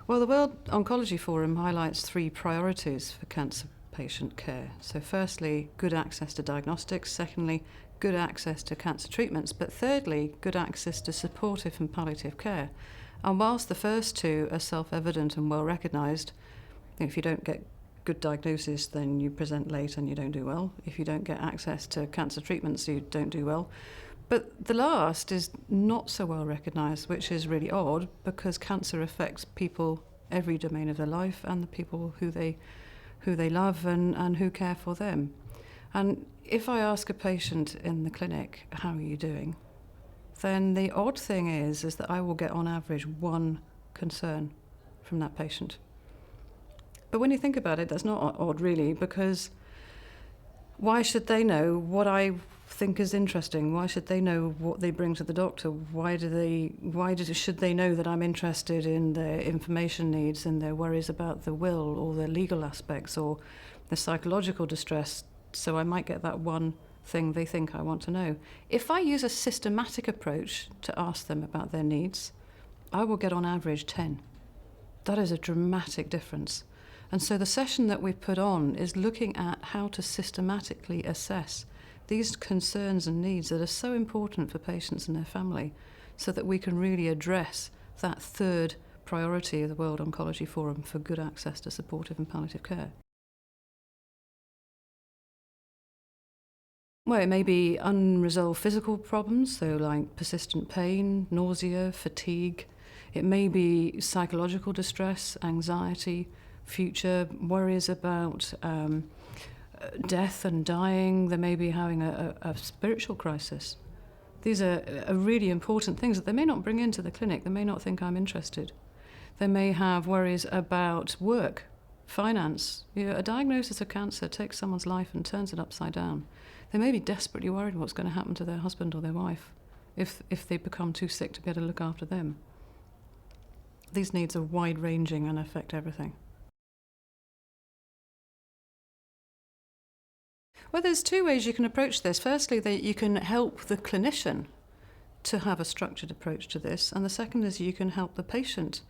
Well, the World Oncology Forum highlights 3 priorities for cancer patient care. So firstly, good access to diagnostics. Secondly, good access to cancer treatments. But thirdly, good access to supportive and palliative care. And whilst the first 2 are self-evident and well recognised, if you don't get good diagnosis, then you present late and you don't do well. If you don't get access to cancer treatments, you don't do well. But the last is not so well recognised, which is really odd because cancer affects people every domain of their life and the people who they love and who care for them. And if I ask a patient in the clinic, how are you doing? Then the odd thing is that I will get on average 1 concern from that patient. But when you think about it, that's not odd really, because why should they know what I think is interesting? Why should they know what they bring to the doctor? Should they know that I'm interested in their information needs and their worries about the will or the legal aspects or the psychological distress? So I might get that 1 thing they think I want to know. If I use a systematic approach to ask them about their needs, I will get on average 10. That is a dramatic difference. And so the session that we put on is looking at how to systematically assess these concerns and needs that are so important for patients and their family so that we can really address that 3rd priority of the World Oncology Forum for good access to supportive and palliative care. Well, it may be unresolved physical problems, so like persistent pain, nausea, fatigue. It may be psychological distress, anxiety, future worries about death and dying. They may be having a spiritual crisis. These are really important things that they may not bring into the clinic. They may not think I'm interested. They may have worries about work, finance. A diagnosis of cancer takes someone's life and turns it upside down. They may be desperately worried what's going to happen to their husband or their wife if they become too sick to be able to look after them. These needs are wide-ranging and affect everything. Well, there's 2 ways you can approach this. Firstly, that you can help the clinician to have a structured approach to this, and the second is you can help the patient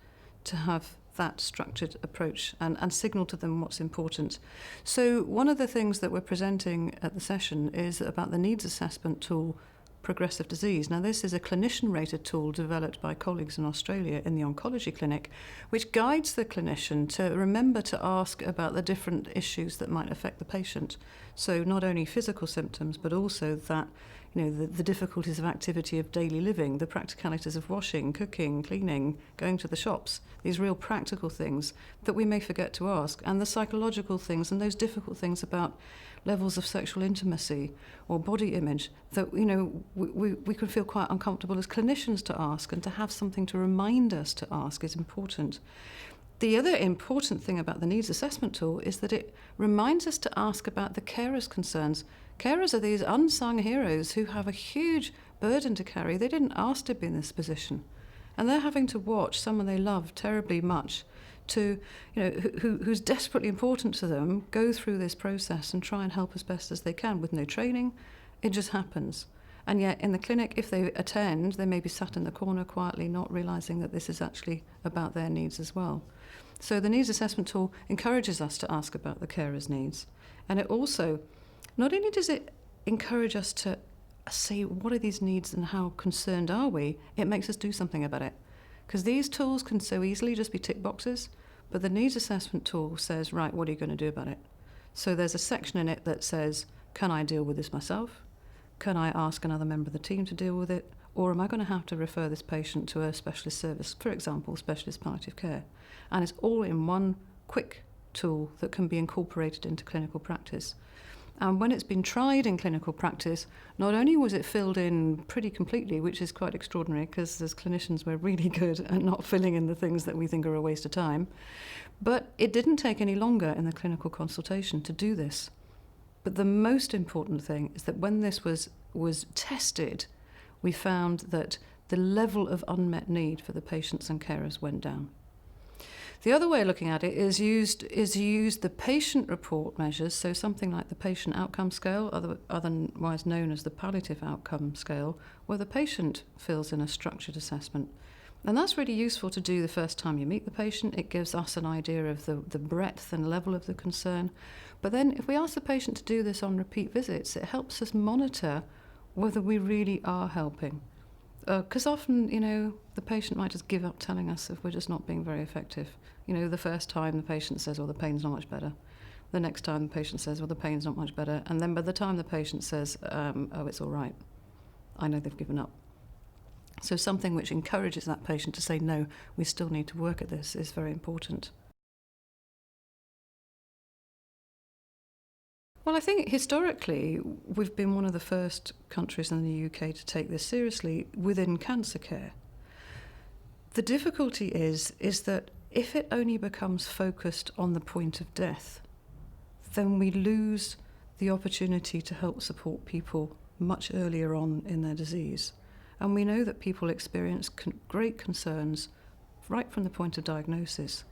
to have that structured approach and signal to them what's important. So one of the things that we're presenting at the session is about the needs assessment tool, Progressive Disease. Now, this is a clinician-rated tool developed by colleagues in Australia in the oncology clinic, which guides the clinician to remember to ask about the different issues that might affect the patient. So not only physical symptoms, but also that, the difficulties of activity of daily living, the practicalities of washing, cooking, cleaning, going to the shops, these real practical things that we may forget to ask, and the psychological things and those difficult things about levels of sexual intimacy or body image that, we can feel quite uncomfortable as clinicians to ask, and to have something to remind us to ask is important. The other important thing about the needs assessment tool is that it reminds us to ask about the carers' concerns. Carers are these unsung heroes who have a huge burden to carry. They didn't ask to be in this position. And they're having to watch someone they love terribly much who's desperately important to them go through this process and try and help as best as they can with no training. It just happens. And yet in the clinic, if they attend, they may be sat in the corner quietly, not realising that this is actually about their needs as well. So the needs assessment tool encourages us to ask about the carer's needs. And it also, not only does it encourage us to say what are these needs and how concerned are we, it makes us do something about it. Because these tools can so easily just be tick boxes, but the needs assessment tool says, right, what are you going to do about it? So there's a section in it that says, can I deal with this myself? Can I ask another member of the team to deal with it? Or am I going to have to refer this patient to a specialist service, for example, specialist palliative care? And it's all in one quick tool that can be incorporated into clinical practice. And when it's been tried in clinical practice, not only was it filled in pretty completely, which is quite extraordinary because as clinicians we're really good at not filling in the things that we think are a waste of time, but it didn't take any longer in the clinical consultation to do this. But the most important thing is that when this was tested, we found that the level of unmet need for the patients and carers went down. The other way of looking at it is use the patient report measures, so something like the patient outcome scale, otherwise known as the palliative outcome scale, where the patient fills in a structured assessment. And that's really useful to do the first time you meet the patient. It gives us an idea of the breadth and level of the concern. But then if we ask the patient to do this on repeat visits, it helps us monitor whether we really are helping. Because often, the patient might just give up telling us if we're just not being very effective. The first time the patient says, well, the pain's not much better. The next time the patient says, well, the pain's not much better. And then by the time the patient says, oh, it's all right, I know they've given up. So something which encourages that patient to say, no, we still need to work at this is very important. Well, I think historically we've been one of the first countries in the UK to take this seriously within cancer care. The difficulty is that if it only becomes focused on the point of death, then we lose the opportunity to help support people much earlier on in their disease. And we know that people experience great concerns right from the point of diagnosis.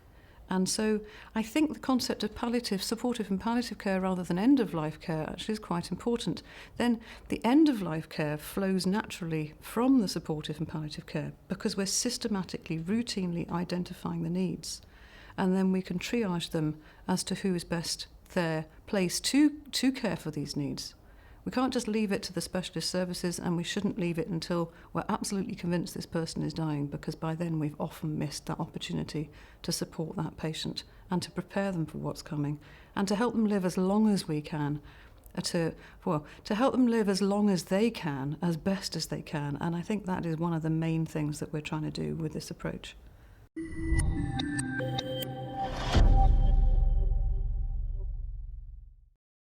And so I think the concept of supportive and palliative care rather than end-of-life care actually is quite important. Then the end-of-life care flows naturally from the supportive and palliative care because we're systematically, routinely identifying the needs. And then we can triage them as to who is best there placed to care for these needs. We can't just leave it to the specialist services, and we shouldn't leave it until we're absolutely convinced this person is dying, because by then we've often missed that opportunity to support that patient and to prepare them for what's coming and to help them live as long as we can, to help them live as long as they can, as best as they can. And I think that is one of the main things that we're trying to do with this approach.